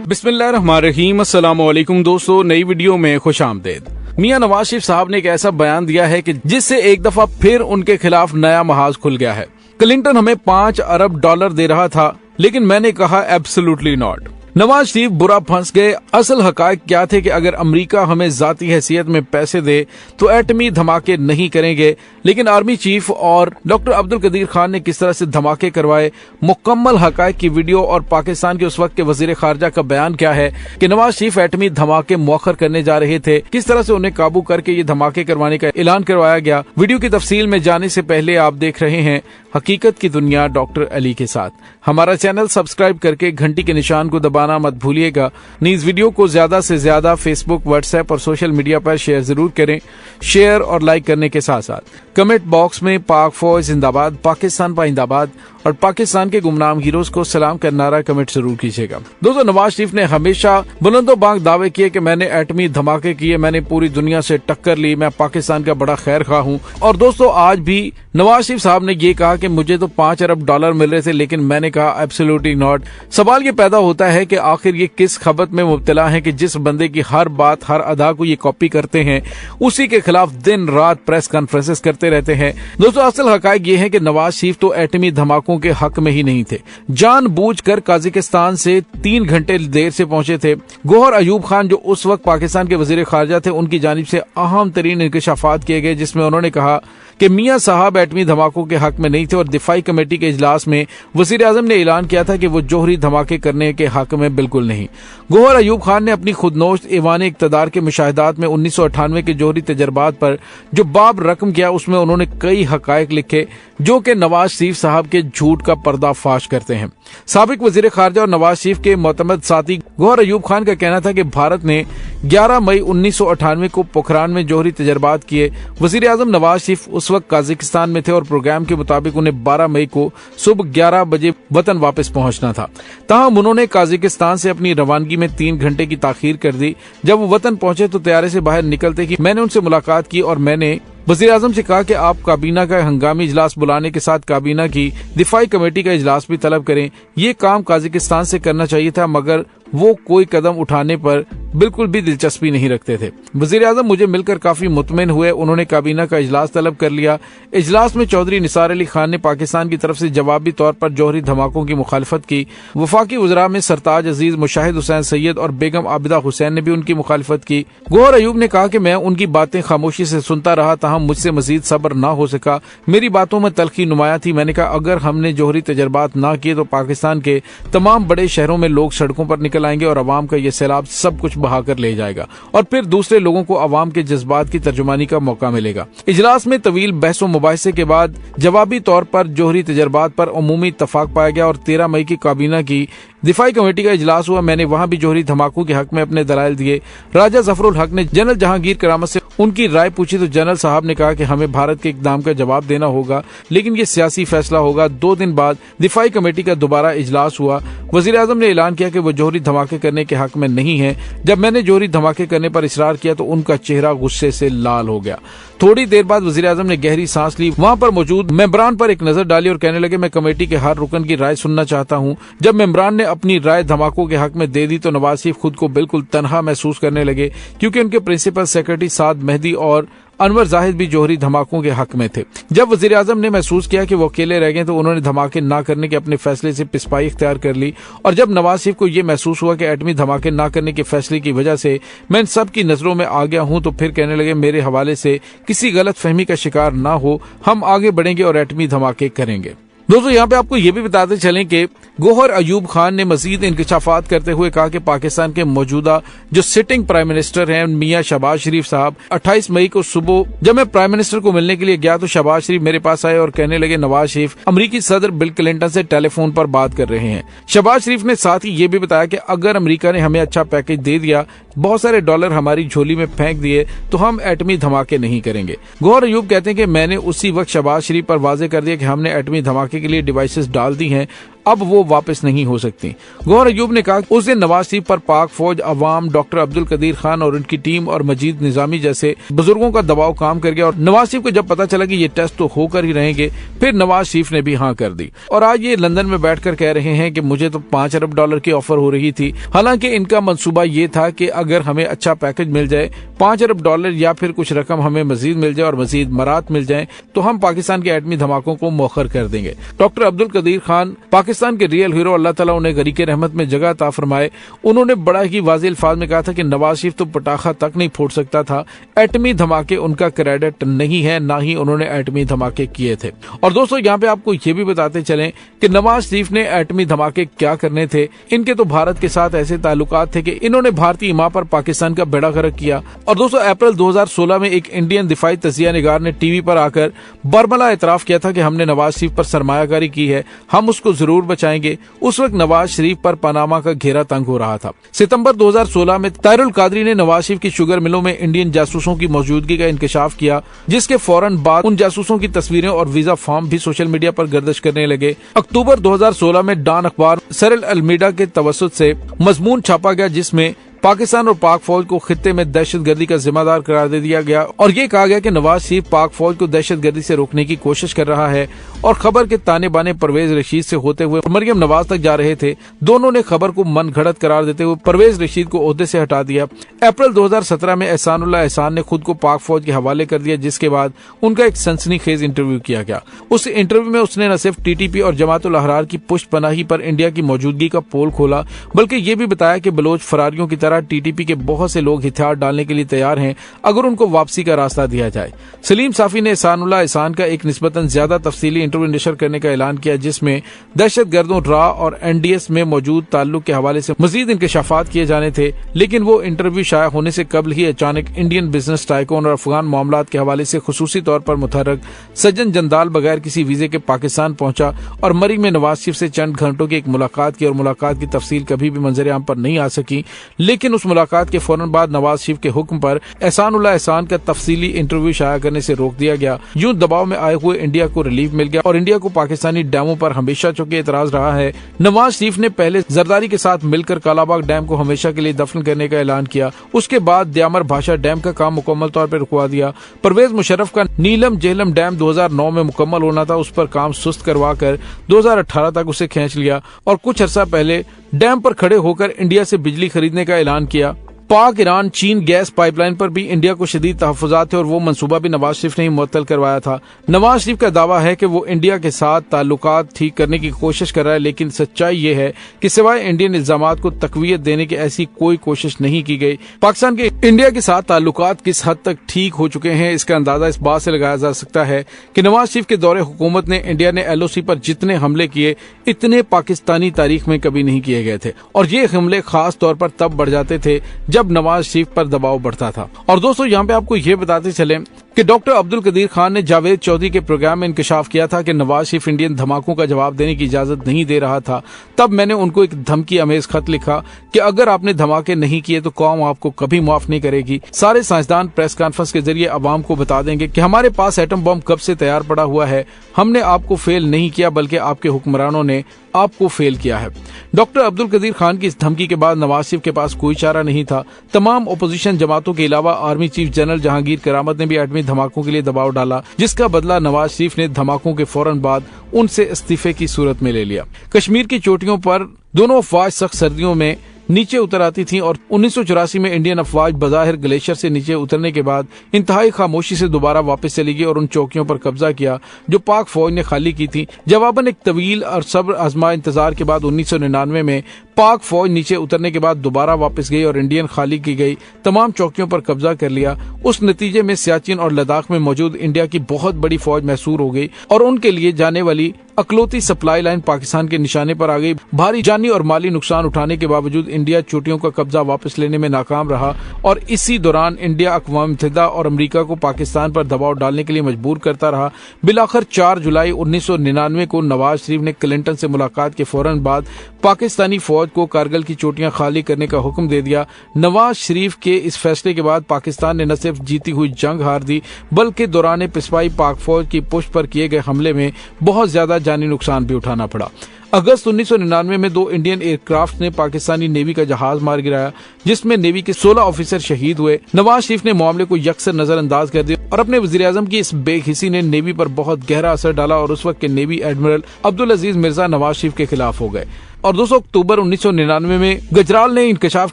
बिस्मिल्लाहिर्रहमानिर्रहीम। अस्सलाम वालेकुम दोस्तों, नई वीडियो में खुश आमदेद। मियां नवाज शरीफ साहब ने एक ऐसा बयान दिया है कि जिससे एक दफा फिर उनके खिलाफ नया महाज खुल गया है। क्लिंटन हमें $5 अरब दे रहा था, लेकिन मैंने कहा एब्सोल्युटली नॉट। नवाज शरीफ बुरा फंस गए। असल हकायक क्या थे कि अगर अमेरिका हमें जाती हैसियत में पैसे दे तो एटमी धमाके नहीं करेंगे, लेकिन आर्मी चीफ और डॉक्टर अब्दुल कदीर खान ने किस तरह से धमाके करवाए, मुकम्मल हकायक की वीडियो और पाकिस्तान के उस वक्त के वजीर खारजा का बयान क्या है कि नवाज शरीफ एटमी धमाके मौखर करने जा रहे थे, किस तरह से उन्हें काबू करके ये धमाके करवाने का ऐलान करवाया गया। वीडियो की तफसील में जाने से पहले आप देख रहे हैं हकीकत की दुनिया डॉक्टर अली के साथ। हमारा चैनल सब्सक्राइब करके घंटी के निशान को दबाना मत भूलिएगा। इस वीडियो को ज्यादा से ज्यादा फेसबुक, व्हाट्सएप और सोशल मीडिया पर शेयर जरूर करें। शेयर और लाइक करने के साथ साथ कमेंट बॉक्स में पाक फौज जिंदाबाद, पाकिस्तान पाइंदाबाद और पाकिस्तान के गुमनाम हीरोज को सलाम का नारा कमेंट जरूर कीजिएगा। दोस्तों, नवाज शरीफ ने हमेशा बुलंदो बांग दावे किए कि मैंने एटमी धमाके किए, मैंने पूरी दुनिया से टक्कर ली, मैं पाकिस्तान का बड़ा खैर खा हूँ। और दोस्तों, आज भी नवाज शरीफ साहब ने ये कहा कि मुझे तो $5 अरब मिल रहे थे, लेकिन मैंने कहा एब्सोल्युटली नॉट। सवाल ये पैदा होता है कि आखिर ये किस खबत में मुब्तला है कि जिस बंदे की हर बात, हर अदा को ये कॉपी करते हैं, उसी के खिलाफ दिन रात प्रेस कॉन्फ्रेंसेस करते रहते हैं। दोस्तों, असल हकायक ये है कि नवाज शरीफ तो एटमी धमाकों के हक में ही नहीं थे। जानबूझकर काजाकिस्तान से 3 घंटे देर से पहुंचे थे। गौहर अयूब खान जो उस वक्त पाकिस्तान के वजीर खारजा थे, उनकी जानिब से अहम तरीन इंकशाफात किए गए, जिसमें उन्होंने कहा कि मियां साहब एटमी धमाकों के हक में नहीं थे और दिफाई कमेटी के इजलास में वजीर आजम ने ऐलान किया था कि वो जोहरी धमाके करने के हक में बिल्कुल नहीं। गौहर अयूब खान ने अपनी खुदनोश ईवान इक्तदार के मुशाहिदात में 1998 के जोहरी तजर्बात पर जो बाब रकम किया, उसमें उन्होंने कई हकायक लिखे जो कि नवाज शरीफ साहब के झूठ का पर्दाफाश करते हैं। साबिक वजीर खारजा और नवाज शरीफ के मोतमद साथी गौहर अयूब खान का कहना था कि भारत ने 11 मई 1998 को पोखरान में जोहरी तजर्बात किए। वजीर आजम नवाज शरीफ उस वक्त काजाकिस्तान में थे और प्रोग्राम के मुताबिक उन्हें 12 मई को सुबह 11 बजे वतन वापस पहुंचना था। ताहम उन्होंने काजाकिस्तान से अपनी रवानगी में 3 घंटे की ताखीर कर दी। जब वो वतन पहुंचे तो तैयारे से बाहर निकलते ही मैंने उनसे मुलाकात की और मैंने वजीर आजम से कहा कि आप काबीना का हंगामी इजलास बुलाने के साथ काबीना की दिफाई कमेटी का इजलास भी तलब करें। ये काम काजाकिस्तान से करना चाहिए था, मगर वो कोई कदम उठाने पर बिल्कुल भी दिलचस्पी नहीं रखते थे। वजीर आजम मुझे मिलकर काफी मुतमिन हुए। उन्होंने काबीना का इजलास तलब कर लिया। इजलास में चौधरी निसार अली खान ने पाकिस्तान की तरफ से जवाबी तौर पर जोहरी धमाकों की मुखालिफत की। वफाकी वज़रा में सरताज अजीज, मुशाहिद हुसैन सैयद और बेगम आबिदा हुसैन ने भी उनकी मुखालिफत की। गौहर अयूब ने कहा कि मैं उनकी बातें खामोशी से सुनता रहा, ताहम मुझसे मजीद सब्र न हो सका। मेरी बातों में तलखी नुमाया थी। मैंने कहा अगर हमने जोहरी तजर्बात न किए तो पाकिस्तान के तमाम बड़े शहरों में लोग सड़कों पर निकल आएंगे और अवाम का ये सैलाब सब कुछ बहाकर ले जाएगा और फिर दूसरे लोगों को अवाम के जज्बात की तर्जुमानी का मौका मिलेगा। इजलास में तवील बहस व मुबाहिसे के बाद जवाबी तौर पर जोहरी तजर्बात पर उमूमी इत्तफाक पाया गया और 13 मई की काबीना की दिफाई कमेटी का इजलास हुआ। मैंने वहां भी जोहरी धमाकों के हक में अपने दलाइल दिए। राजा जफरुल हक ने जनरल जहांगीर करामत से उनकी राय पूछी तो जनरल साहब ने कहा कि हमें भारत के इकदाम का जवाब देना होगा, लेकिन ये सियासी फैसला होगा। 2 दिन बाद दिफाई कमेटी का दोबारा इजलास हुआ। वजीर आजम ने ऐलान किया कि वो जोहरी धमाके करने के हक में नहीं है। जब मैंने जोहरी धमाके करने पर इसरार किया तो उनका चेहरा गुस्से से लाल हो गया। थोड़ी देर बाद वजीर आजम ने गहरी सांस ली, वहां पर मौजूद मेंबरान पर एक नजर डाली और कहने लगे मैं कमेटी के हर रुकन की राय सुनना चाहता हूं। जब मेंबरान ने अपनी राय धमाकों के हक में दे दी तो नवाज शरीफ खुद को बिल्कुल तनहा महसूस करने लगे, क्योंकि उनके प्रिंसिपल सेक्रेटरी साद मेहदी और अनवर जाहिद भी जोहरी धमाकों के हक में थे। जब वजीर आजम ने महसूस किया कि वो अकेले रह गए तो उन्होंने धमाके ना करने के अपने फैसले से पिसपाई इख्तियार कर ली। और जब नवाज शरीफ को ये महसूस हुआ कि एटमी धमाके ना करने के फैसले की वजह से मैं इन सब की नजरों में आ गया हूं, तो फिर कहने लगे मेरे हवाले से किसी गलत फहमी का शिकार ना हो, हम आगे बढ़ेंगे और एटमी धमाके करेंगे। दोस्तों, यहाँ पे आपको ये भी बताते चलें कि गौहर अयूब खान ने मजीद इंकशाफात करते हुए कहा कि पाकिस्तान के मौजूदा जो सिटिंग प्राइम मिनिस्टर हैं मियां शहबाज शरीफ साहब, 28 मई को सुबह जब मैं प्राइम मिनिस्टर को मिलने के लिए गया तो शहबाज शरीफ मेरे पास आए और कहने लगे नवाज शरीफ अमरीकी सदर बिल क्लिंटन से टेलीफोन पर बात कर रहे हैं। शहबाज शरीफ ने साथ ही ये भी बताया कि अगर अमेरिका ने हमें अच्छा पैकेज दे दिया, बहुत सारे डॉलर हमारी झोली में फेंक दिए, तो हम एटमी धमाके नहीं करेंगे। गौहर अयूब कहते हैं कि मैंने उसी वक्त शहबाज शरीफ पर वाजे कर दिया कि हमने एटमी धमाके के लिए डिवाइसेस डाल दी हैं। अब वो वापस नहीं हो सकती। गौहर अयूब ने कहा उस दिन नवाज शरीफ पर पाक फौज, अवाम, डॉक्टर अब्दुल कदीर खान और उनकी टीम और मजीद निजामी जैसे बुजुर्गों का दबाव काम कर गया और नवाज शरीफ को जब पता चला कि ये टेस्ट तो होकर ही रहेंगे, फिर नवाज शरीफ ने भी हाँ कर दी। और आज ये लंदन में बैठकर कह रहे हैं कि मुझे तो $5 अरब की ऑफर हो रही थी। हालांकि इनका मंसूबा ये था कि अगर हमें अच्छा पैकेज मिल जाए, $5 अरब या फिर कुछ रकम हमें मजीद मिल जाए और मजीद मरात मिल जाए, तो हम पाकिस्तान के एटमी धमाकों को मौखर कर देंगे। डॉक्टर अब्दुल कदीर खान पाकिस्तान के रियल हीरो, अल्लाह ताला उन्हें गरीके रहमत में जगह अता फरमाए। उन्होंने बड़ा ही वाज़ेह अल्फाज में कहा था कि नवाज शरीफ तो पटाखा तक नहीं फोड़ सकता था, एटमी धमाके उनका क्रेडिट नहीं है, ना ही उन्होंने एटमी धमाके किए थे। और दोस्तों यहाँ पे आपको ये भी बताते चलें कि नवाज शरीफ ने एटमी धमाके क्या करने थे। इनके तो भारत के साथ ऐसे ताल्लुकात थे कि इन्होंने भारतीय ईमा पर पाकिस्तान का बेड़ा गर्क किया। और दोस्तों अप्रैल 2016 में एक इंडियन दिफाई तजिया निगार ने टीवी पर आकर बरमला एतराफ किया था कि हमने नवाज शरीफ पर सरमायाकारी की है, हम उसको जरूर बचाएंगे। उस वक्त नवाज शरीफ पर पनामा का घेरा तंग हो रहा था। सितंबर 2016 में ताहिरुल कादरी ने नवाज शरीफ की शुगर मिलों में इंडियन जासूसों की मौजूदगी का इंकशाफ किया, जिसके फौरन बाद उन जासूसों की तस्वीरें और वीजा फॉर्म भी सोशल मीडिया पर गर्दिश करने लगे। अक्टूबर 2016 में डॉन अखबार सेरल अलमीडा के तवस्सुत से मजमून छापा गया, जिसमें पाकिस्तान और पाक फौज को खित्ते में दहशतगर्दी का जिम्मेदार करार दे दिया गया और ये कहा गया कि नवाज शरीफ पाक फौज को दहशतगर्दी से रोकने की कोशिश कर रहा है। और खबर के ताने बाने परवेज रशीद से होते हुए मरियम नवाज तक जा रहे थे। दोनों ने खबर को मन घड़त करार देते हुए परवेज रशीद को ओहदे से हटा दिया। अप्रैल 2017 में एहसानुल्लाह एहसान ने खुद को पाक फौज के हवाले कर दिया, जिसके बाद उनका एक सनसनीखेज इंटरव्यू किया गया। उस इंटरव्यू में उसने न सिर्फ टीटीपी और जमातुल अहरार की पुष्ट पनाही पर इंडिया की मौजूदगी का पोल खोला, बल्कि ये भी बताया कि बलोच फरारियों की तरह टीटीपी के बहुत से लोग हथियार डालने के लिए तैयार हैं अगर उनको वापसी का रास्ता दिया जाए। सलीम साफी ने एहसानुल्लाह एहसान का एक निस्बतन ज्यादा तफसीली इंटरव्यू नशर करने का ऐलान किया, जिसमें दहशतगर्दों, रा और एनडीएस में मौजूद ताल्लुक के हवाले से मजीद इंकशाफात किए जाने थे। लेकिन वो इंटरव्यू शाया होने से कबल ही अचानक इंडियन बिजनेस टाइकून और अफगान मामलात के हवाले से खुसूसी तौर पर मुतहर्रक सज्जन जंदाल बगैर किसी वीजे के पाकिस्तान पहुंचा और मरी में नवाज शरीफ से चंद घंटों की एक मुलाकात की और मुलाकात की तफसील कभी भी मंजर आम पर नहीं आ सकी। लेकिन उस मुलाकात के फौरन बाद नवाज शरीफ के हुक्म पर एहसानुल्लाह एहसान का तफसीली इंटरव्यू शाया करने से रोक दिया गया। यूं दबाव में आए हुए इंडिया को रिलीफ मिल गया और इंडिया को पाकिस्तानी डैमों पर हमेशा चूंकि एतराज रहा है। नवाज शरीफ ने पहले जरदारी के साथ मिलकर कालाबाग डैम को हमेशा के लिए दफन करने का ऐलान किया। उसके बाद द्यामर भाषा डैम का काम मुकम्मल तौर पर रुकवा दिया। परवेज मुशर्रफ का नीलम जेहलम डैम 2009 में मुकम्मल होना था, उस पर काम सुस्त करवा कर 2018 तक उसे खींच लिया और कुछ अर्सा पहले डैम पर खड़े होकर इंडिया से बिजली खरीदने का ऐलान किया। पाक ईरान चीन गैस पाइपलाइन पर भी इंडिया को शदीद तहफ़्फ़ुज़ात थे और वो मंसूबा भी नवाज शरीफ ने ही मुअत्तल करवाया था। नवाज शरीफ का दावा है कि वो इंडिया के साथ ताल्लुकात ठीक करने की कोशिश कर रहा है, लेकिन सच्चाई ये है कि सिवाय इंडियन इल्जामात को तक़वियत देने की ऐसी कोई कोशिश नहीं की गई। पाकिस्तान के इंडिया के साथ ताल्लुकात किस हद तक ठीक हो चुके हैं, इसका अंदाजा इस बात से लगाया जा सकता है कि नवाज शरीफ के दौरे हुकूमत ने इंडिया ने LOC पर जितने हमले किए, इतने पाकिस्तानी तारीख में कभी नहीं किए गए थे और ये हमले खास तौर पर तब बढ़ जाते थे जब नवाज शरीफ पर दबाव बढ़ता था। और दोस्तों यहाँ पे आपको ये बताते चलें कि डॉक्टर अब्दुल कदीर खान ने जावेद चौधरी के प्रोग्राम में इंकशाफ किया था कि नवाज शरीफ इंडियन धमाकों का जवाब देने की इजाजत नहीं दे रहा था। तब मैंने उनको एक धमकी अमेज खत लिखा कि अगर आपने धमाके नहीं किए तो कौम आपको कभी माफ नहीं करेगी। सारे साइंसदान प्रेस कॉन्फ्रेंस के जरिए अवाम को बता देंगे कि हमारे पास एटम बम कब से तैयार पड़ा हुआ है। हमने आपको फेल नहीं किया, बल्कि आपके हुक्मरानों ने आपको फेल किया है। डॉक्टर अब्दुल कदीर खान की इस धमकी के बाद नवाज शरीफ के पास कोई चारा नहीं था। तमाम अपोजिशन जमातों के अलावा आर्मी चीफ जनरल जहांगीर करामत ने भी एटमी धमाकों के लिए दबाव डाला, जिसका बदला नवाज शरीफ ने धमाकों के फौरन बाद उनसे इस्तीफे की सूरत में ले लिया। कश्मीर की चोटियों पर दोनों अफवाज सख्त सर्दियों में नीचे उतर आती थी और 1984 में इंडियन अफवाज बज़ाहिर ग्लेशियर से नीचे उतरने के बाद इंतहाई खामोशी से दोबारा वापस चली गई और उन चौकियों पर कब्जा किया जो पाक फौज ने खाली की थी। जवाबन एक तवील और सब्र आजमा इंतजार के बाद 1999 में पाक फौज नीचे उतरने के बाद दोबारा वापस गई और इंडियन खाली की गई तमाम चौकियों पर कब्जा कर लिया। उस नतीजे में सियाचिन और लद्दाख में मौजूद इंडिया की बहुत बड़ी फौज महसूर हो गई और उनके लिए जाने वाली अकलौती सप्लाई लाइन पाकिस्तान के निशाने पर आ गई। भारी जानी और माली नुकसान उठाने के बावजूद इंडिया चोटियों का कब्जा वापस लेने में नाकाम रहा और इसी दौरान इंडिया अक़वाम मुत्तहिदा और अमेरिका को पाकिस्तान पर दबाव डालने के लिए मजबूर करता रहा। बिलाखिर 4 जुलाई 1999 को नवाज शरीफ ने क्लिंटन से मुलाकात के फौरन बाद पाकिस्तानी फौज को कारगिल की चोटियां खाली करने का हुक्म दे दिया। नवाज शरीफ के इस फैसले के बाद पाकिस्तान ने न सिर्फ जीती हुई जंग हार दी, बल्कि दौरान पिछवाई पाक फौज की पुष्ट पर किए गए हमले में बहुत ज्यादा जानी नुकसान भी उठाना पड़ा। अगस्त 1999 में 2 इंडियन एयरक्राफ्ट ने पाकिस्तानी नेवी का जहाज मार गिराया, जिसमें नेवी के 16 ऑफिसर शहीद हुए। नवाज शरीफ ने मामले को यकसर नजरअंदाज कर दिया और अपने वज़ीर-ए-आज़म की इस बेहिसी ने नेवी पर बहुत गहरा असर डाला और उस वक्त के नेवी एडमिरल अब्दुल अजीज मिर्जा नवाज शरीफ के खिलाफ हो गए। और 2 अक्टूबर 1999 में गुजराल ने इंकशाफ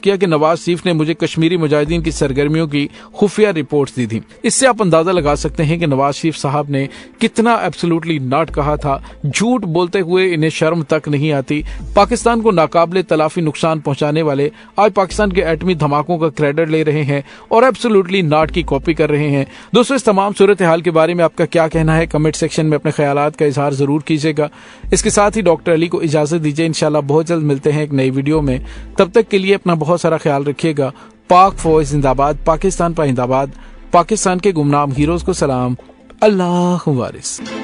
किया कि नवाज शरीफ ने मुझे कश्मीरी मुजाहिदीन की सरगर्मियों की खुफिया रिपोर्ट्स दी थी। इससे आप अंदाजा लगा सकते हैं कि नवाज शरीफ साहब ने कितना एब्सोल्युटली नॉट कहा था। झूठ बोलते हुए इन्हें शर्म तक नहीं आती। पाकिस्तान को नाकाबिले तलाफी नुकसान पहुंचाने वाले आज पाकिस्तान के एटमी धमाकों का क्रेडिट ले रहे हैं और एब्सोल्युटली नॉट की कॉपी कर रहे हैं। दोस्तों, इस तमाम सूरत हाल के बारे में आपका क्या कहना है? कमेंट सेक्शन में अपने ख्यालात का इजहार जरूर कीजिएगा। इसके साथ ही डॉक्टर अली को इजाजत दीजिए। इंशाल्लाह बहुत जल्द मिलते हैं एक नई वीडियो में। तब तक के लिए अपना बहुत सारा ख्याल रखिएगा। पाक फौज जिंदाबाद, पाकिस्तान पाइंदाबाद, पाकिस्तान के गुमनाम हीरोज को सलाम। अल्लाह वारिस।